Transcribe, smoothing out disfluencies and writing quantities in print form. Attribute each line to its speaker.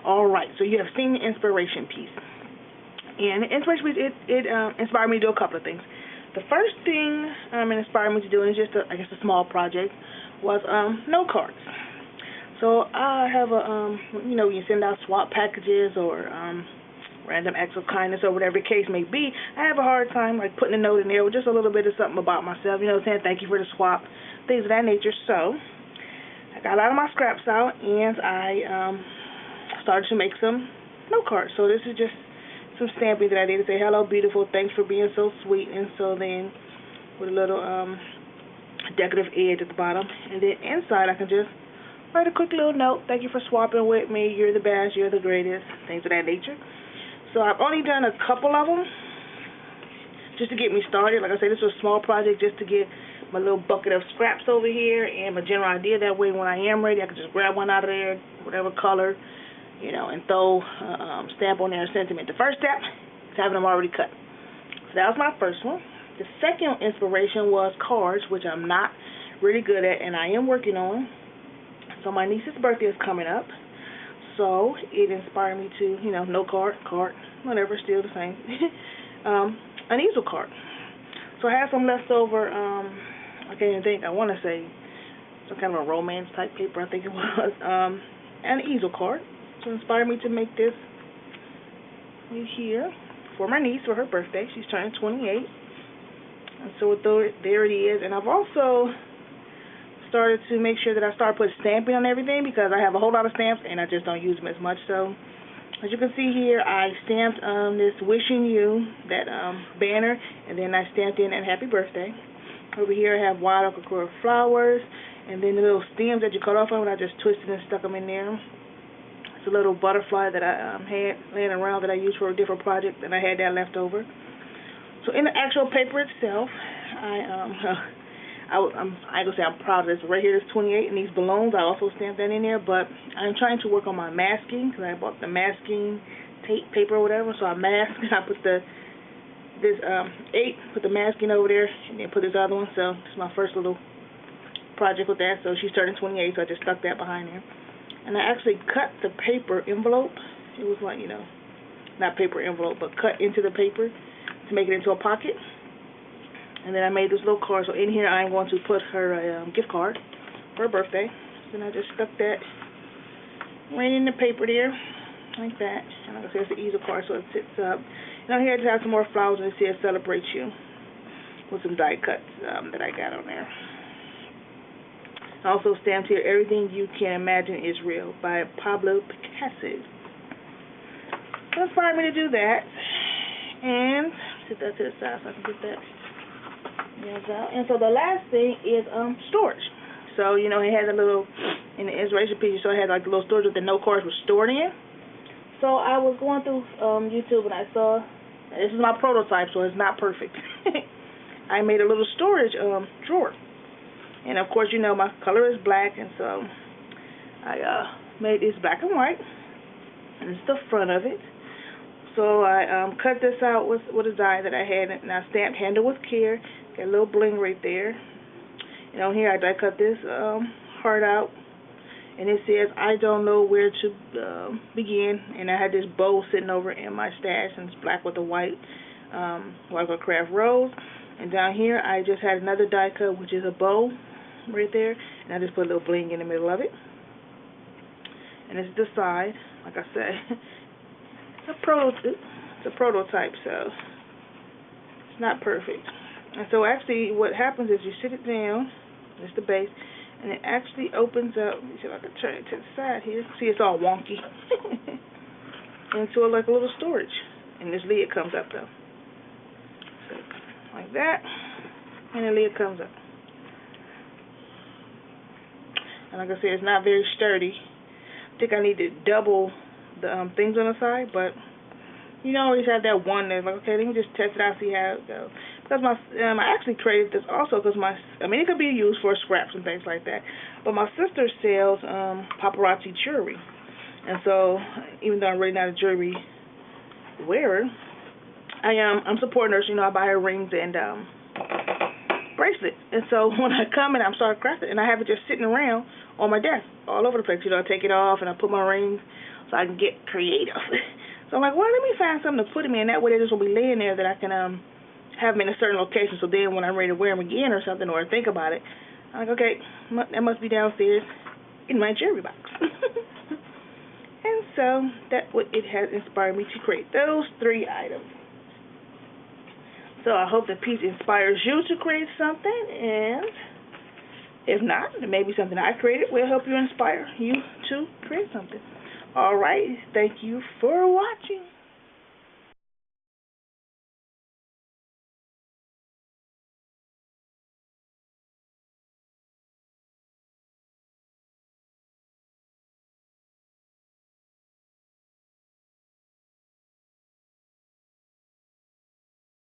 Speaker 1: Alright, so you have seen the inspiration piece. And the inspiration piece, it inspired me to do a couple of things. The first thing it inspired me to do, and it's just, I guess, a small project, was note cards. So I have you send out swap packages or random acts of kindness or whatever the case may be. I have a hard time, like, putting a note in there with just a little bit of something about myself, saying thank you for the swap, things of that nature. So I got a lot of my scraps out, and I started to make some note cards. So this is just some stamping that I did to say, hello, beautiful, thanks for being so sweet. And so then with a little decorative edge at the bottom. And then inside I can just write a quick little note, thank you for swapping with me, you're the best, you're the greatest, things of that nature. So I've only done a couple of them just to get me started. Like I said, this was a small project just to get my little bucket of scraps over here and my general idea. That way when I am ready, I can just grab one out of there, whatever color, and throw stamp on there and sentiment. The first step is having them already cut. So that was my first one. The second inspiration was cards, which I'm not really good at, and I am working on. So my niece's birthday is coming up. So it inspired me to, no card, whatever, still the same. An easel card. So I had some leftover, I can't even think, I want to say some kind of a romance type paper, I think it was, an easel card. So it inspired me to make this right here for my niece for her birthday. She's turning 28. And so there it is. And I've also started to make sure that I start putting stamping on everything because I have a whole lot of stamps and I just don't use them as much. So as you can see here, I stamped this wishing you, that banner, and then I stamped in and happy birthday. Over here I have wild okra flowers, and then the little stems that you cut off of it, I just twisted and stuck them in there. It's a little butterfly that I had laying around that I used for a different project, and I had that left over. So in the actual paper itself, I ain't gonna say I'm proud of this. Right here is 28, and these balloons, I also stamped that in there. But I'm trying to work on my masking because I bought the masking tape paper or whatever. So I masked. I put this 8, put the masking over there, and then put this other one. So it's my first little project with that. So she's turning 28, so I just stuck that behind there. And I actually cut the paper envelope. It was like, not paper envelope, but cut into the paper to make it into a pocket. And then I made this little card. So in here I'm going to put her a gift card for her birthday. Then I just stuck that right in the paper there, like that. And like I said, it's an easel card, so it sits up. Now here I just have some more flowers, and it says celebrate you with some die cuts that I got on there. I also stamped here, everything you can imagine is real, by Pablo Picasso. So it inspired me to do that. And set that to the side so I can get that. And so the last thing is storage. So, it had a little, in the inspiration piece, so it had like a little storage that the note cards were stored in. So I was going through YouTube and I saw, this is my prototype, so it's not perfect. I made a little storage drawer. And of course, my color is black, and so I made this black and white. And it's the front of it. So I cut this out with a die that I had, and I stamped handle with care. Got a little bling right there. And on here I die cut this heart out, and it says I don't know where to begin. And I had this bow sitting over in my stash, and it's black with a white craft rose. And down here I just had another die cut, which is a bow right there, and I just put a little bling in the middle of it. And it's the side, like I said. It's a prototype, so it's not perfect. And so actually what happens is you sit it down, that's the base, and it actually opens up. Let me see if I can turn it to the side here. See, it's all wonky. Into like a little storage. And this lid comes up though. So, like that, and the lid comes up. And like I said, it's not very sturdy. I think I need to double the things on the side, but you always have that one that's like, okay, let me just test it out, see how it goes. Because I actually created this also because it could be used for scraps and things like that. But my sister sells paparazzi jewelry, and so even though I'm really not a jewelry wearer, I'm supporting her. So, I buy her rings and bracelets. And so when I come and I'm starting crafting, and I have it just sitting around on my desk, all over the place. You know, I take it off and I put my rings so I can get creative. So I'm like, well, let me find something to put them in. That way they just will be laying there that I can have them in a certain location. So then when I'm ready to wear them again or something, or think about it, I'm like, okay, that must be downstairs in my jewelry box. And so that's what it has inspired me to create those 3 items. So I hope the piece inspires you to create something, and if not, maybe something I created will help you inspire you to create something. All right, thank you for watching.